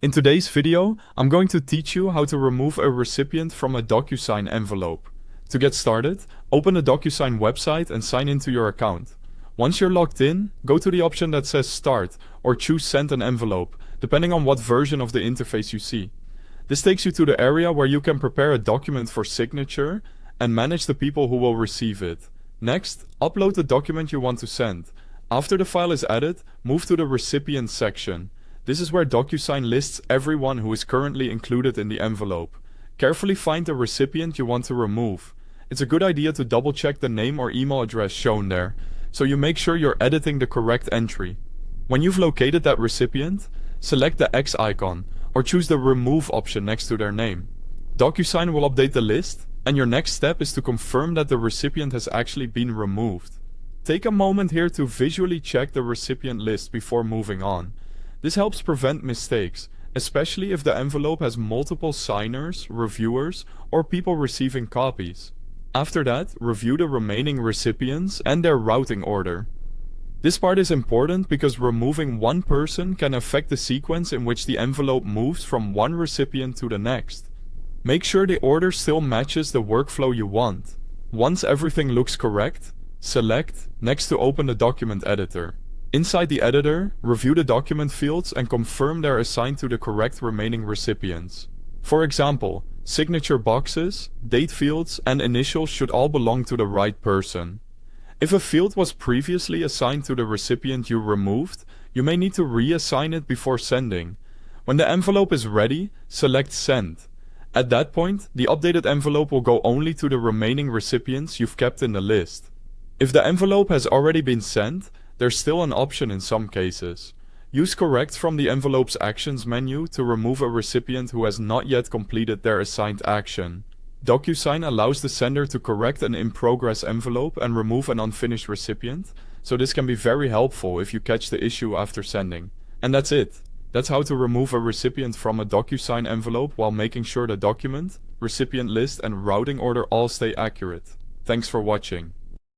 In today's video, I'm going to teach you how to remove a recipient from a DocuSign envelope. To get started, open the DocuSign website and sign into your account. Once you're logged in, go to the option that says Start or choose Send an envelope, depending on what version of the interface you see. This takes you to the area where you can prepare a document for signature and manage the people who will receive it. Next, upload the document you want to send. After the file is added, move to the Recipients section. This is where DocuSign lists everyone who is currently included in the envelope. Carefully find the recipient you want to remove. It's a good idea to double check the name or email address shown there, so you make sure you're editing the correct entry. When you've located that recipient, select the X icon, or choose the Remove option next to their name. DocuSign will update the list, and your next step is to confirm that the recipient has actually been removed. Take a moment here to visually check the recipient list before moving on. This helps prevent mistakes, especially if the envelope has multiple signers, reviewers, or people receiving copies. After that, review the remaining recipients and their routing order. This part is important because removing one person can affect the sequence in which the envelope moves from one recipient to the next. Make sure the order still matches the workflow you want. Once everything looks correct, select Next to open the document editor. Inside the editor, review the document fields and confirm they're assigned to the correct remaining recipients. For example, signature boxes, date fields, and initials should all belong to the right person. If a field was previously assigned to the recipient you removed, you may need to reassign it before sending. When the envelope is ready, select Send. At that point, the updated envelope will go only to the remaining recipients you've kept in the list. If the envelope has already been sent, there's still an option in some cases. Use Correct from the envelope's Actions menu to remove a recipient who has not yet completed their assigned action. DocuSign allows the sender to correct an in-progress envelope and remove an unfinished recipient, so this can be very helpful if you catch the issue after sending. And that's it. That's how to remove a recipient from a DocuSign envelope while making sure the document, recipient list, and routing order all stay accurate. Thanks for watching.